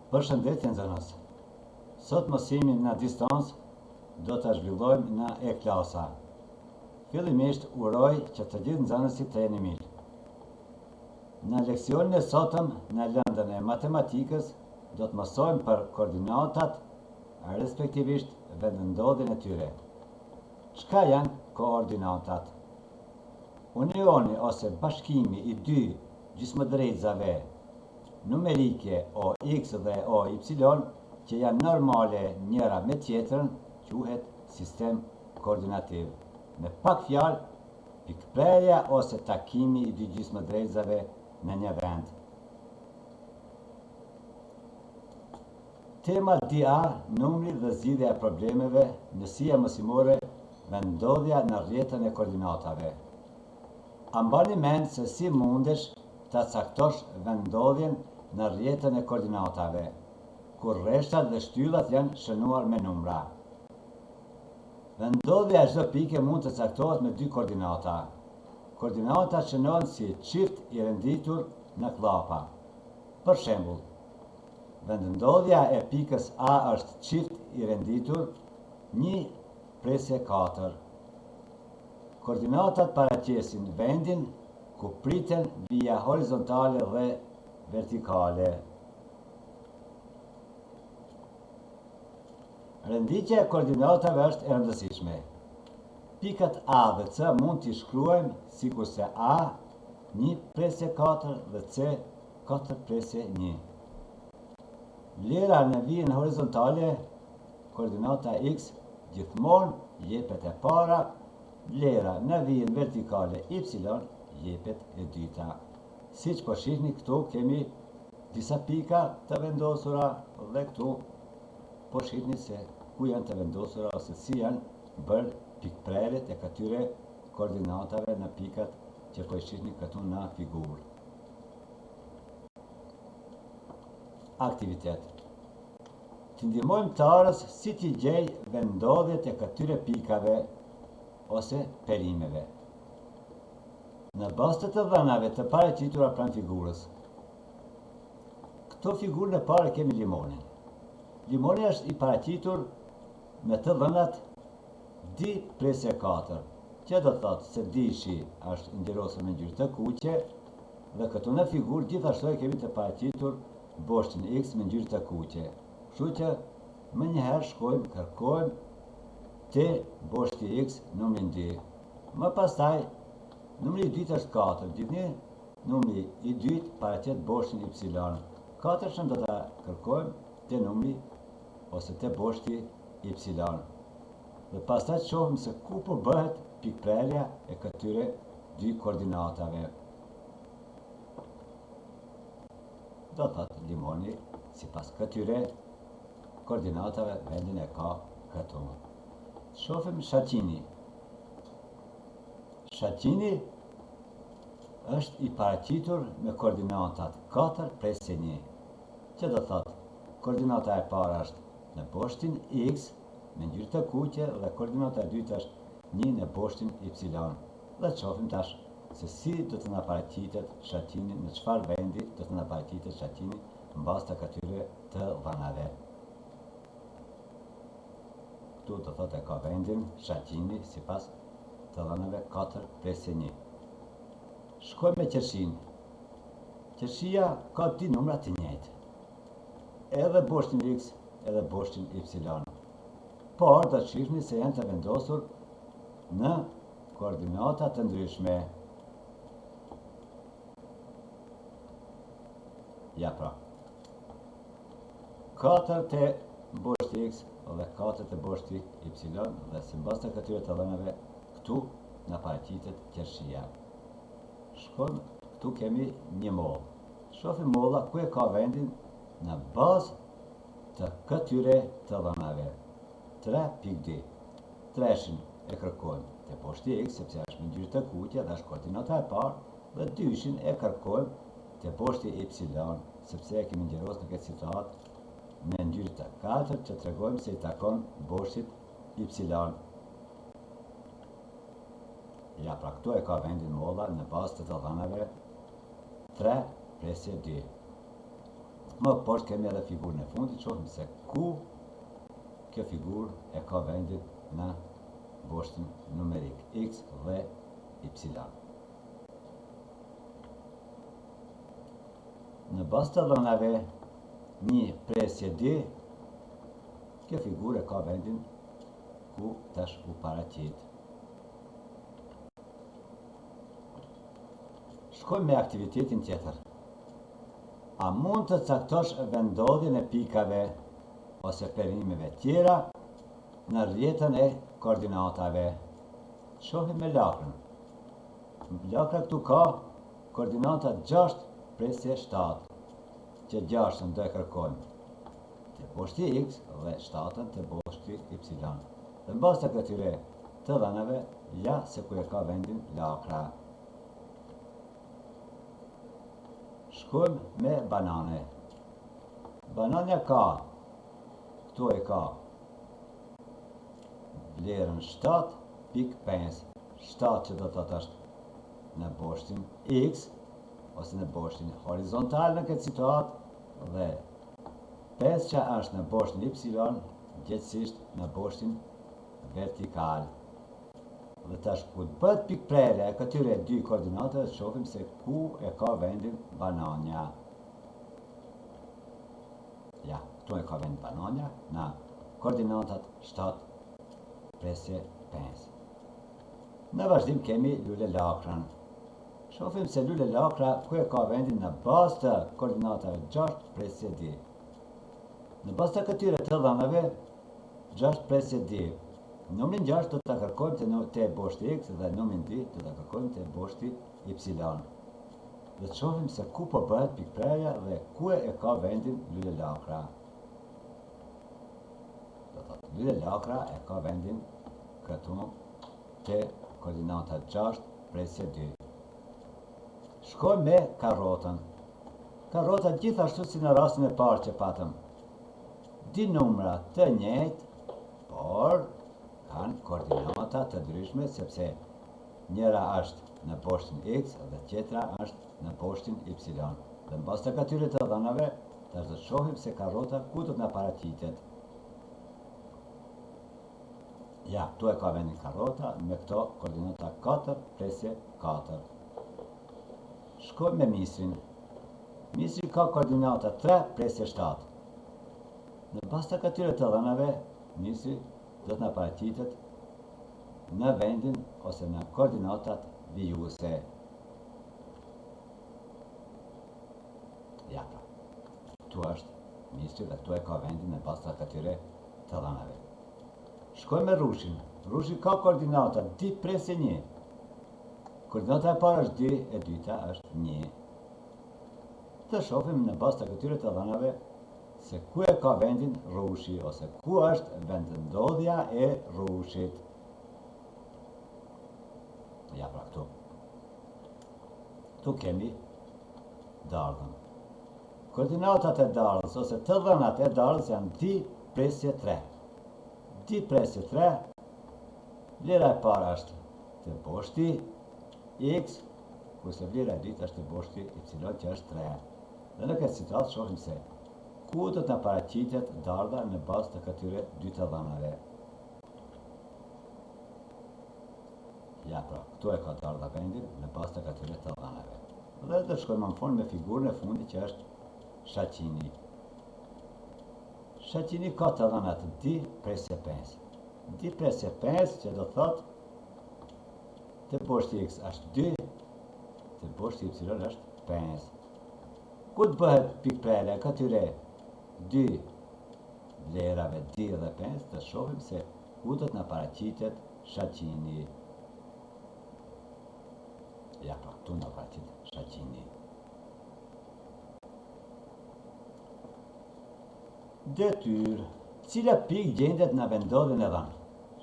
Përshëndetje nxënës. Sot mësimin në distancë do të zhvillojmë në e-klasa. Fillimisht uroj që të gjithë nxënësit të jeni mirë. Në leksionin e sotëm në lëndën e matematikës do të mësojmë për koordinatat, respektivisht vendendodhjen e tyre. Çka janë koordinatat? Unioni ose bashkimi i dy gjysmëdrejtësave numerike OX dhe OY që janë normale njëra me tjetrën quhet sistem koordinativ. Me pak fjalë, pikprerja ose takimi i dy gjysmëdrejtësave në një vend. Tema DA, numri dhe zgjidhja e problemeve, njësia mësimore, vendodhja në rrjetën e koordinatave. A mbani mend se si mundesh ta caktosh vendodhjen në rrjetën e koordinatave, kur rreshtat dhe shtyllat janë shënuar me numra. Vendodhja e çdo pike mund të caktohet me dy koordinata. Koordinata shënohen si çift i renditur në klapa. Për shembull, vendendodhja e pikës A është çift i renditur 1/4. Koordinatat paraqesin vendin ku priten vija horizontale dhe vertikale. Renditja e koordinatave është e rëndësishme. Pikat A dhe C mund t'i shkruajmë sikurse A 1/4 dhe C 4/1. Vlera në vijën horizontale, koordinata X gjithmonë jepet e para, vlera në vijën vertikale Y jepet e dyta. Siç po shihni këtu kemi disa pika të vendosura dhe këtu po shihni se ku janë të vendosura ose si janë bërë pikprerjet e këtyre koordinatave në pikat që po shihni këtu në figurë. Aktivitet. Të ndihmojmë tarës si t'i gjej vendodhjet e këtyre pikave ose perimeve. Në bazë të dhënave të paraqitura pranë figurës. Këto figurën e parë kemi limonin. Limoni është i paraqitur me të dhënat D/4, që do të thotë se dishi është ngjyrosur me ngjyrë të kuqe dhe këtu në figurë gjithashtu kemi të paraqitur boshtin X me ngjyrë të kuqe. Kështu që më njëherë shkojmë, kërkojmë te boshti X numrin 2. Më pastaj numri i dytë është 4. Gjithnjë numri i dytë paraqet boshtin Y. 4-shën do ta kërkojmë te numri ose te boshti Y. Dhe pastaj shohim se ku po bëhet pikprerja e këtyre dy koordinatave. Do thotë limoni sipas këtyre koordinatave vendin e ka këtu. Shohim shaqini. Shaqini është i paraqitur me koordinatat 4/1, që do thotë koordinata e parë është në boshtin X me ngjyrë të kuqe dhe koordinata e dytë është 1 në boshtin Y. Dhe shohim tash se si do të na paraqitet shaqini, në çfarë vendi do të na paraqitet shaqini mbas të këtyre të dhënave. Këtu do thotë ka vendin shaqini sipas të dhënave 4/1. Shkojmë me qershin. Qershia ka dy numra të njëjtë. Edhe boshtin X, edhe boshtin Y. Por do të shihni se janë të vendosur në koordinata të ndryshme. Ja pra. 4 te boshti X dhe 4 te boshti Y dhe sipas të këtyre të dhënave këtu na paraqitet qershia. Shkojmë, këtu kemi një mollë. Shohim molla ku e ka vendin në bazë të këtyre të dhënave. 3.2. 3-shin e kërkojmë te boshti X sepse është me ngjyrë të kuqe dhe është koordinata e parë, dhe 2-shin e kërkojmë te boshti Y sepse e kemi ngjyrosur në këtë situatë me ngjyrë të katërt që tregojmë se i takon boshtit Y. Ja pra këtu e ka vendin molla në bazë të dhënave 3/2. Më poshtë kemi edhe figurën e fundit, shohim se ku kjo figurë e ka vendin në boshtin numerik x dhe y. Në bazë të dhënave 1 presje d, kjo figurë e ka vendin ku tash u paraqit. Shkojmë me aktivitetin tjetër. A mund të caktosh vendodhjen e pikave ose perimeve tjera në rrjetën e koordinatave? Shohim me lakrën. Lakra këtu ka koordinata 6 presje 7, që 6-ën do e kërkojmë të boshti x dhe 7-ën të boshti y. Dhe në bazë të këtyre të dhënave, ja se ku e ka vendin lakra. Shkojmë me banane. Banania ka, këtu e ka vlerën 7.5, 7 që do të thotë është në boshtin x, ose në boshtin horizontal në këtë situatë, dhe 5 që është në boshtin y, gjithësisht në boshtin vertikal. Dhe tash ku të bëhet pikprerja e këtyre dy koordinatave, shohim se ku e ka vendin banania. Ja, këtu e ka vendin banania në koordinatat 7 presje 5. Në vazhdim kemi lule lakrën. Shohim se lule lakra ku e ka vendin në bazë të koordinatave 6 presje d. Në bazë të këtyre të dhënave 6 presje d, numrin 6 do të kërkojmë të boshti x dhe numrin d do të kërkojmë të boshti y. Dhe të shohim se ku po bëhet pikprerja dhe ku e ka vendin lule lakra. Do thotë lule lakra e ka vendin këtu te koordinata 6 presje 2. Shkojmë me karrotën. Karrota gjithashtu si në rastin e parë që patëm, dy numra të njëjtë, por kanë koordinata të ndryshme, sepse njëra është në boshtin x dhe tjetra është në boshtin y. Dhe në bazë të këtyre të dhënave, tash do të shohim se karrota ku do të na paraqitet. Ja, tu e ka vendin karrota me këto koordinata 4 presje 4. Shkojmë me misrin. Misri ka koordinata 3 presje 7. Në bazë të këtyre të dhënave, misri do të na paraqitet në vendin ose në koordinatat vijuese. Ja pra, tu është misri dhe tu e ka vendin në bazë të këtyre të dhënave. Shkojmë me rushin. Rushi ka koordinata 2 presje 1. Koordinata e parë është 2, e dyta është 1. Të shohim në bazë të këtyre të dhënave se ku e ka vendin rushi, ose ku është vendendodhja e rushit. Ja pra këtu. Tu kemi dardhën. Koordinatat e dardhës, ose të dhënat e dardhës janë 2 presje 3. 2 presje 3, vlera e parë është të boshti x, kurse vlera e dytë është të boshti y, që është 3. Dhe në këtë situatë shohim se ku do të na paraqitet dardha në bazë të këtyre dy të dhënave. Ja pra, këtu e ka dardha vendin në bazë të këtyre të dhënave. Dhe do shkojmë në fund me figurën e fundit që është shaqini. Shaqini ka të dhënat 2 presje 5. 2 presje 5 që do thotë të boshti x është 2, të boshti y është 5. Ku të bëhet pikprerja këtyre dy vlerave 2 dhe 5, të shohim se ku do të na paraqitet shaqini. Ja pra, tu na paraqitet shaqini. Detyrë. Cila pikë gjendet në vendodhjen e dhënë?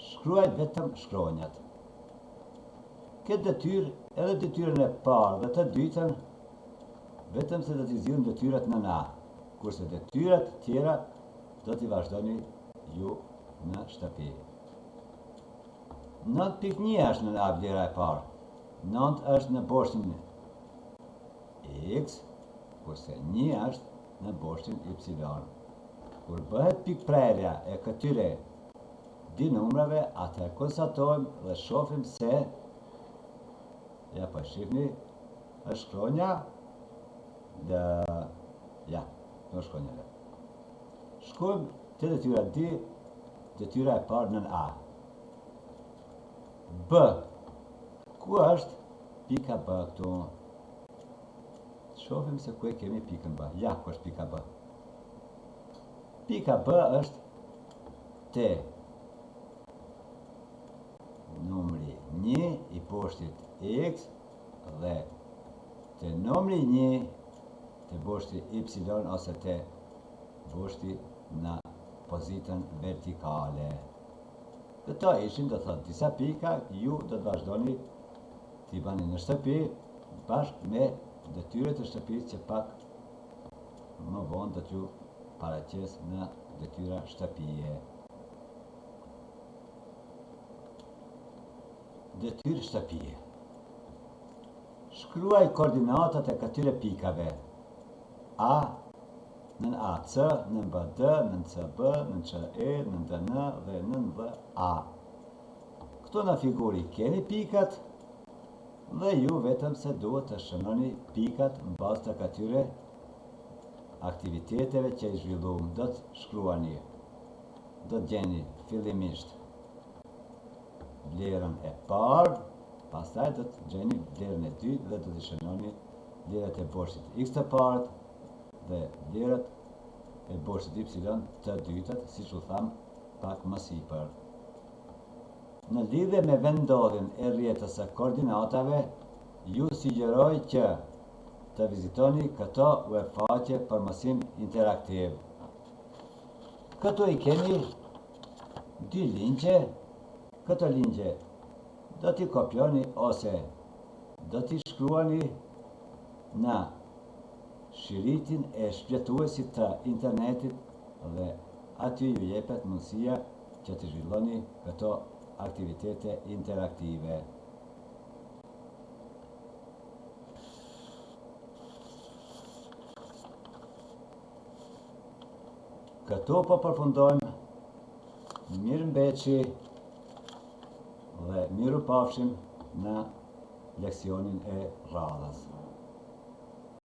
Shkruaj vetëm shkronjat. Këtë detyrë, edhe detyrën e parë dhe të dytën, vetëm se do t'i zgjidhim detyrat në A, kurse detyrat tjera do t'i vazhdoni ju në shtëpi. 9.1 është në A vlera e parë. 9 është në boshtin x, kurse 1 është në boshtin y. Kur bëhet pikprerja e këtyre dy numrave, atëherë konstatojmë dhe shohim se ja po shihni, është shkronja dhe ja, është shkronja. Shkojmë te detyra 2, detyra e parë nën A. B. Ku është pika B këtu? Shohim se ku e kemi pikën B. Ja, ku është pika B. Pika B është te numri 1 i boshtit x dhe te numri 1 te boshti y ose te boshti në pozitën vertikale. Këto ishin, do thot, disa pika, ju do të vazhdoni t'i bani në shtëpi bashkë me detyret e shtëpisë që pak më vonë do t'ju paraqes në detyra shtëpie. Detyrë shtëpie. Shkruaj koordinatat e këtyre pikave. A nën AC, nën BD, nën CB, nën CE, nën DN dhe nën VA. Këto në figuri keni pikat dhe ju vetëm se duhet të shënoni pikat në bazë të këtyre aktiviteteve që i zhvilluam. Do të shkruani, do të gjeni fillimisht vlerën e parë, pastaj do të gjeni vlerën e dytë dhe do të shënoni vlerët e boshtit x të parët dhe vlerët e boshtit y të dytët, siç u tham pak më sipër. Në lidhje me vendodhjen e rrjetës së koordinatave, ju sugjeroj që të vizitoni këto webfaqe për mësim interaktiv. Këtu i keni dy linkje. Këto linkje do t'i kopjoni ose do t'i shkruani në shiritin e shpjetuesit të internetit dhe aty ju jepet mundësia që të zhvilloni këto aktivitete interaktive. Këtu po përfundojmë. Mirëmbëjtje dhe miru pafshim në leksionin e radhës.